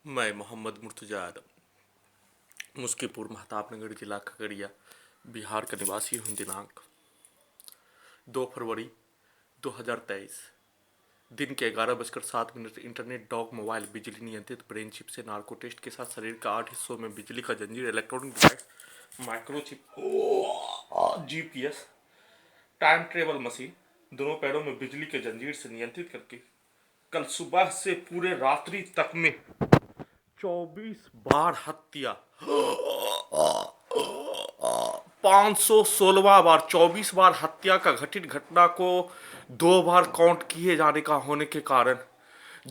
मैं मोहम्मद मुर्तजा आदम मुस्कीपुर महताबनगर जिला खगड़िया बिहार का निवासी हूँ। दिनांक 2 फरवरी 2023 दिन के 11:07 इंटरनेट डॉग मोबाइल बिजली नियंत्रित ब्रेन चिप से नार्को टेस्ट के साथ शरीर का 8 हिस्सों में बिजली का जंजीर electronic device microchip GPS time travel machine दोनों पैरों में बिजली के जंजीर से नियंत्रित करके कल सुबह से पूरे रात्रि तक में 24 बार हत्या 516 बार 24 बार हत्या का घटित घटना को 2 बार काउंट किए जाने का होने के कारण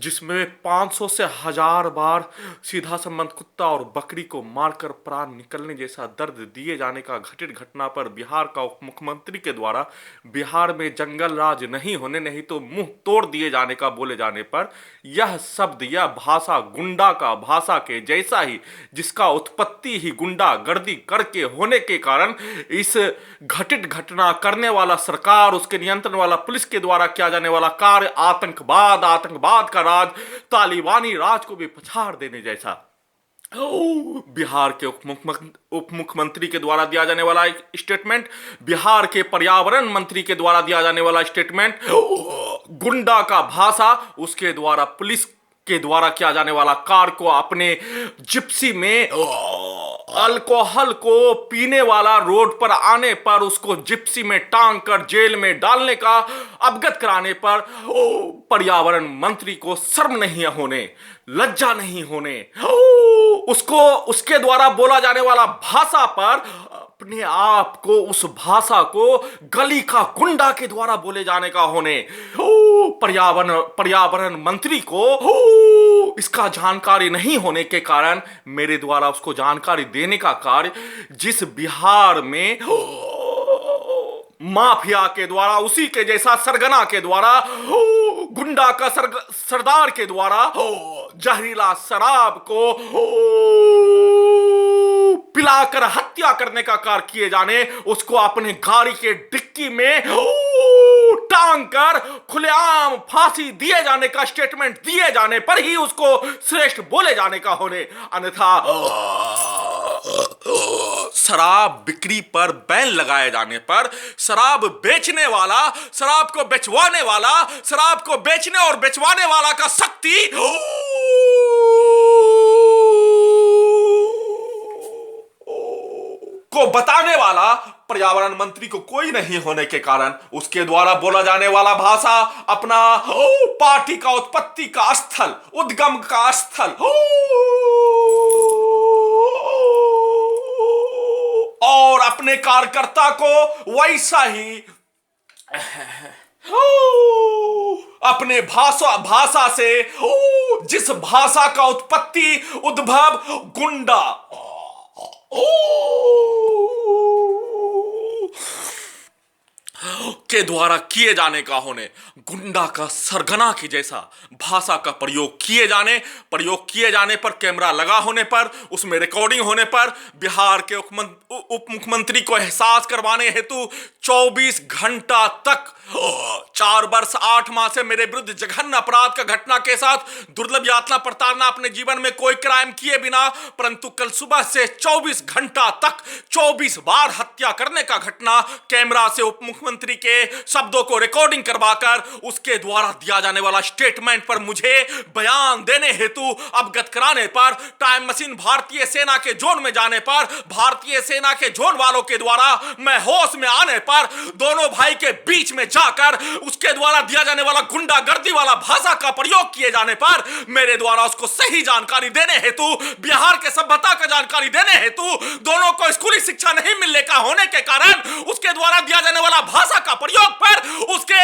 जिसमें 500 से 1000 बार सीधा संबंध कुत्ता और बकरी को मारकर प्राण निकलने जैसा दर्द दिए जाने का घटित घटना पर बिहार का उप मुख्यमंत्री के द्वारा बिहार में जंगल राज नहीं होने नहीं तो मुंह तोड़ दिए जाने का बोले जाने पर यह शब्द यह भाषा गुंडा का भाषा के जैसा ही जिसका उत्पत्ति ही गुंडा गर्दी करके होने के कारण इस घटित घटना करने वाला सरकार उसके नियंत्रण वाला पुलिस के द्वारा किया जाने वाला कार्य आतंकवाद का राज तालिबानी राज को भी पछाड़ देने जैसा बिहार के उप मुख्यमंत्री के द्वारा दिया जाने वाला एक स्टेटमेंट, बिहार के पर्यावरण मंत्री के द्वारा दिया जाने वाला स्टेटमेंट, गुंडा का भाषा उसके द्वारा पुलिस के द्वारा किया जाने वाला कार को अपने जिप्सी में अल्कोहल को पीने वाला रोड पर आने पर उसको जिप्सी में टांग कर जेल में डालने का अवगत कराने पर पर्यावरण मंत्री को शर्म नहीं होने लज्जा नहीं होने उसको उसके द्वारा बोला जाने वाला भाषा पर अपने आप को उस भाषा को गली का गुंडा के द्वारा बोले जाने का होने पर्यावरण मंत्री को इसका जानकारी नहीं होने के कारण मेरे द्वारा उसको जानकारी देने का कार्य जिस बिहार में माफिया के द्वारा उसी के जैसा सरगना के द्वारा गुंडा का सरदार के द्वारा जहरीला शराब को पिलाकर हत्या करने का कार्य किए जाने उसको अपने गाड़ी के डिक्की में टांग कर खुलेआम फांसी दिए जाने का स्टेटमेंट दिए जाने पर ही उसको श्रेष्ठ बोले जाने का होने, अन्यथा शराब बिक्री पर बैन लगाए जाने पर शराब बेचने वाला शराब को बेचवाने वाला शराब को बेचने और बेचवाने वाला का शक्ति को बताने वाला पर्यावरण मंत्री को कोई नहीं होने के कारण उसके द्वारा बोला जाने वाला भाषा अपना पार्टी का उत्पत्ति का स्थल उद्गम का स्थल और अपने कार्यकर्ता को वैसा ही अपने भाषा से जिस भाषा का उत्पत्ति उद्भव गुंडा के द्वारा किए जाने का होने गुंडा का सरगना की जैसा भाषा का प्रयोग किए जाने पर कैमरा लगा होने पर उसमें रिकॉर्डिंग होने पर बिहार के उप मुख्यमंत्री को एहसास करवाने हेतु 24 घंटा तक 4 वर्ष 8 माह से मेरे विरुद्ध जघन्य अपराध का घटना के साथ दुर्लभ यातना प्रताड़ना अपने जीवन में कोई क्राइम किए बिना परंतु कल सुबह से 24 घंटा तक 24 बार हत्या करने का घटना कैमरा से उप मुख्यमंत्री के शब्दों को रिकॉर्डिंग करवाकर उसके द्वारा दिया जाने वाला स्टेटमेंट पर मुझे बयान देने हेतु अवगत कराने पर टाइम मशीन भारतीय सेना के जोन में जाने पर भारतीय सेना के जोन वालों के द्वारा मैं होश में आने पर दोनों भाई के बीच में जाकर उसके द्वारा दिया जाने वाला गुंडागर्दी वाला भाषा का प्रयोग किए जाने पर मेरे द्वारा उसको सही जानकारी देने हेतु बिहार के सभ्यता का जानकारी देने हेतु दोनों को स्कूली शिक्षा नहीं मिलने का होने के कारण उसके द्वारा दिया जाने वाला भाषा का प्रयोग पर उसके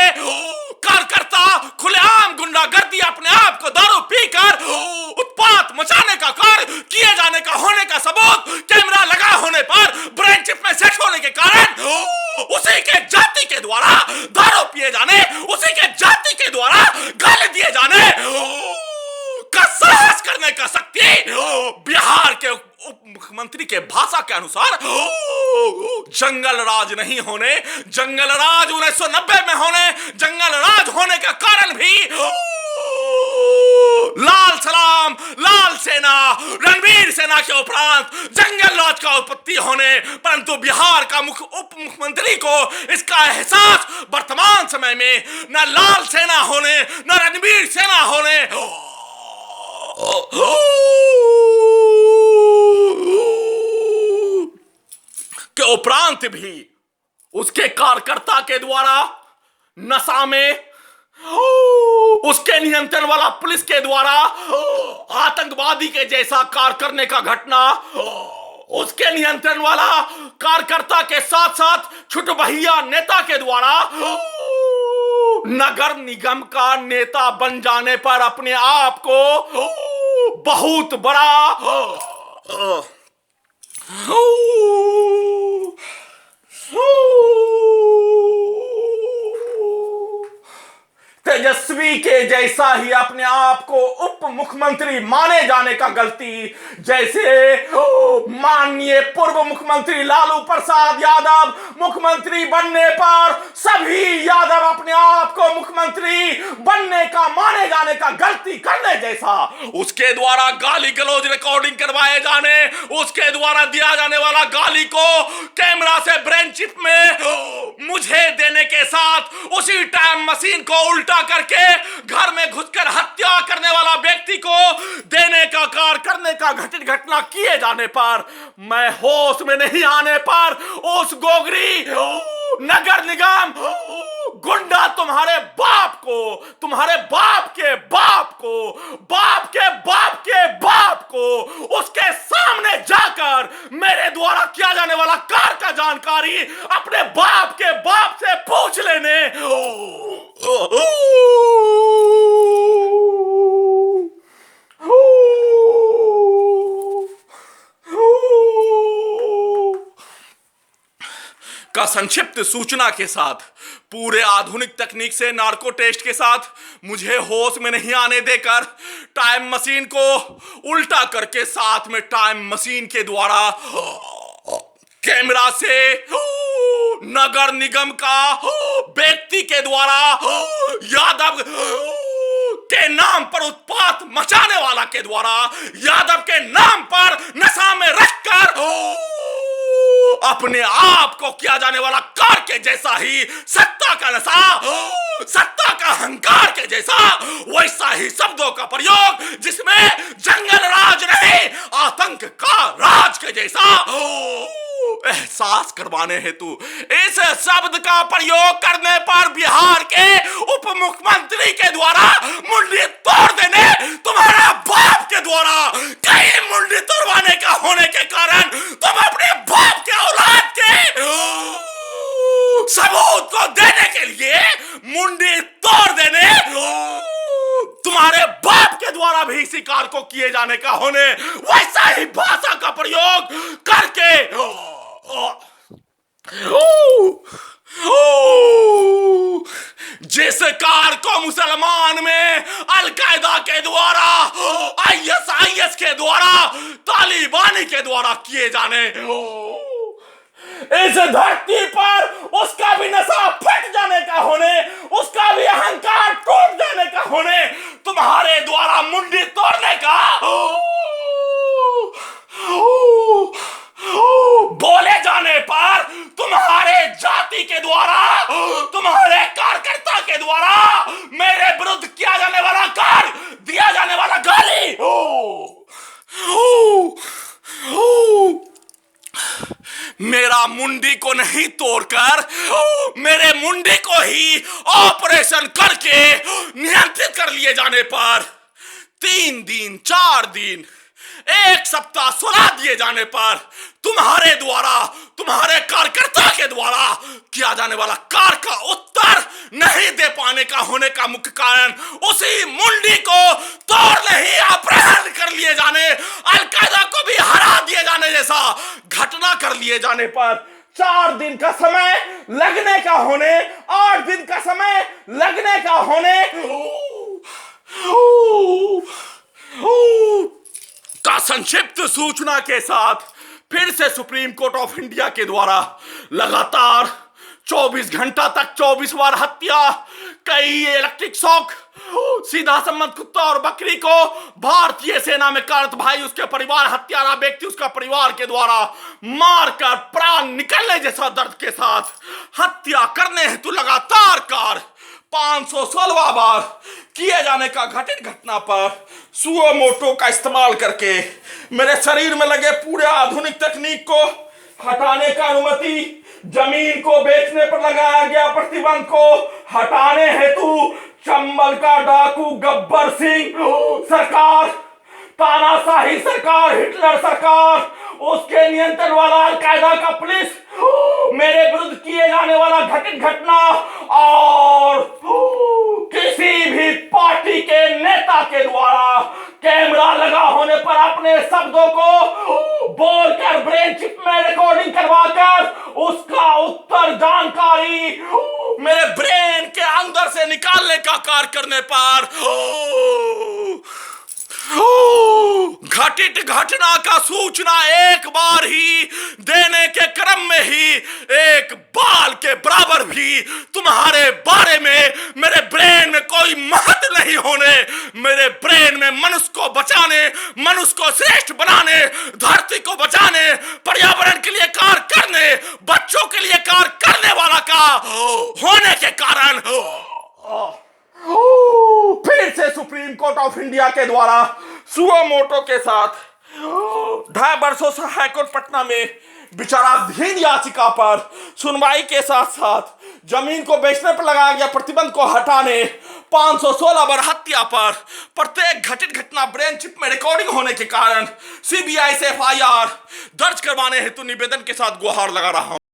कार्यकर्ता खुलेआम गुंडागर्दी अपने आप को दारू पीकर उत्पात मचाने का कार्य किए जाने का होने का सबूत कैमरा लगा होने पर ब्रेन चिप में सेट होने के कारण उसी के जाति के द्वारा दारू पिए जाने उसी के जाति के द्वारा गाली दिए जाने का साहस करने का शक्ति बिहार के उप मुख्यमंत्री के भाषा के अनुसार जंगल राज नहीं होने जंगल राज 1990 में होने जंगल राज होने का कारण भी लाल सलाम लाल सेना सेना के उपरांत जंगल राज का उत्पत्ति होने, परंतु बिहार का उप मुख्यमंत्री को इसका एहसास वर्तमान समय में न लाल सेना होने न रणवीर सेना होने के उपरांत भी उसके कार्यकर्ता के द्वारा नशा में, उसके नियंत्रण वाला पुलिस के द्वारा आतंकवादी के जैसा कार्य करने का घटना, उसके नियंत्रण वाला कार्यकर्ता के साथ साथ छुटभैया नेता के द्वारा नगर निगम का नेता बन जाने पर अपने आप को बहुत बड़ा तेजस्वी के जैसा ही अपने आप को उप मुख्यमंत्री माने जाने का गलती, जैसे माननीय पूर्व मुख्यमंत्री लालू प्रसाद यादव मुख्यमंत्री बनने पर सभी यादव अपने आप को मुख्यमंत्री बनने का माने जाने का गलती करने जैसा, उसके द्वारा गाली गलौज रिकॉर्डिंग करवाए जाने, उसके द्वारा दिया जाने वाला गाली को कैमरा से ब्रेन चिप में मुझे देने के साथ उसी टाइम मशीन को उल्टा करके घर में घुसकर हत्या करने वाला व्यक्ति को देने का कार्य करने का घटित घटना किए जाने पर, मैं होश में नहीं आने पर उस गोगरी नगर निगम गुंडा तुम्हारे बाप को, तुम्हारे बाप के बाप को, बाप के बाप के बाप को उसके सामने जाकर मेरे द्वारा किया जाने वाला कार्य का जानकारी अपने बाप के बाप से पूछ लेने। का संक्षिप्त सूचना के साथ पूरे आधुनिक तकनीक से नार्को टेस्ट के साथ मुझे होश में नहीं आने देकर टाइम मशीन को उल्टा करके साथ में टाइम मशीन के द्वारा कैमरा से नगर निगम का व्यक्ति के द्वारा यादव के नाम पर उत्पात मचाने वाला के द्वारा यादव के नाम पर नशा में रखकर अपने आप को किया जाने वाला कार के जैसा ही सत्ता का नशा, सत्ता का अहंकार के जैसा वैसा ही शब्दों का प्रयोग जिसमें जंगल राज नहीं आतंक का राज के जैसा एहसास करवाने हेतु इस शब्द का प्रयोग करने पर बिहार के उप मुख्यमंत्री के द्वारा मुंडी तोड़ देने तुम्हारा बाप के द्वारा कहीं मुंडी तोड़वाने का होने के कारण तुम अपने बाप के औलाद के सबूत को देने के लिए मुंडी तोड़ देने तुम्हारे बाप के द्वारा भी इसी कार्य को किए जाने का होने वैसा ही भाषा का प्रयोग करके जिस कार को मुसलमान में अलकायदा के द्वारा आईएस के द्वारा तालिबानी के द्वारा किए जाने इस धरती पर उसका भी नशा फट जाने का होने, उसका भी अहंकार टूट जाने का होने, तुम्हारे द्वारा मुंडी तोड़ने का बोले जाने पर तुम्हारे जाति के द्वारा, तुम्हारे कार्यकर्ता के द्वारा मेरे विरुद्ध किया जाने वाला कार्य, दिया जाने वाला गाली मेरा मुंडी को नहीं तोड़कर मेरे मुंडी को ही ऑपरेशन करके नियंत्रित कर लिए जाने पर 3 दिन 4 दिन 1 सप्ताह सुना दिए जाने पर तुम्हारे द्वारा, तुम्हारे कार्यकर्ता के द्वारा किया जाने वाला कार्य का उत्तर नहीं दे पाने का होने का मुख्य कारण उसी मुंडी को तोड़ नहीं अपहरण कर लिए जाने, अलकायदा को भी हरा दिए जाने जैसा घटना कर लिए जाने पर 4 दिन का समय लगने का होने, 8 दिन का समय लगने का होने का संक्षिप्त सूचना के साथ फिर से सुप्रीम कोर्ट ऑफ इंडिया के द्वारा लगातार 24 घंटा तक 24 बार हत्या कई इलेक्ट्रिक शॉक, सीधा संबंध कुत्ता और बकरी को भारतीय सेना में कार्यरत भाई उसके परिवार, हत्यारा व्यक्ति उसका परिवार के द्वारा मारकर प्राण निकलने जैसा दर्द के साथ हत्या करने हेतु लगातार कार 516 बार किए जाने का घटित घटना पर सुओ मोटो का इस्तेमाल करके मेरे शरीर में लगे पूरे आधुनिक तकनीक को हटाने का अनुमति, जमीन को बेचने पर लगाया गया प्रतिबंध को हटाने हेतु चंबल का डाकू गब्बर सिंह सरकार, तानाशाही सरकार, हिटलर सरकार, उसके नियंत्रण वाला अलकायदा का पुलिस, मेरे विरुद्ध किए जाने वाला घटित घटना और किसी भी पार्टी के नेता के द्वारा कैमरा लगा होने पर अपने शब्दों को बोलकर ब्रेन चिप में रिकॉर्डिंग करवाकर उसका उत्तर जानकारी मेरे ब्रेन के अंदर से निकालने का कार्य करने पर घटित घटना का सूचना एक बार ही देने के क्रम में ही एक बाल के बराबर भी तुम्हारे बारे में मेरे ब्रेन में कोई महत्व नहीं होने, मेरे ब्रेन में मनुष्य को बचाने, मनुष्य को श्रेष्ठ बनाने, धरती को बचाने, पर्यावरण के लिए कार्य करने, बच्चों के लिए कार्य करने वाला का होने के कारण फिर से सुप्रीम कोर्ट ऑफ इंडिया के द्वारा सुओ मोटो के साथ 2.5 वर्षों से हाईकोर्ट पटना में विचाराधीन याचिका पर सुनवाई के साथ साथ जमीन को बेचने पर लगाया गया प्रतिबंध को हटाने, 516 बार हत्या पर प्रत्येक घटित घटना ब्रेन चिप में रिकॉर्डिंग होने के कारण सीबीआई से एफआईआर दर्ज करवाने हेतु निवेदन के साथ गुहार लगा रहा हूं।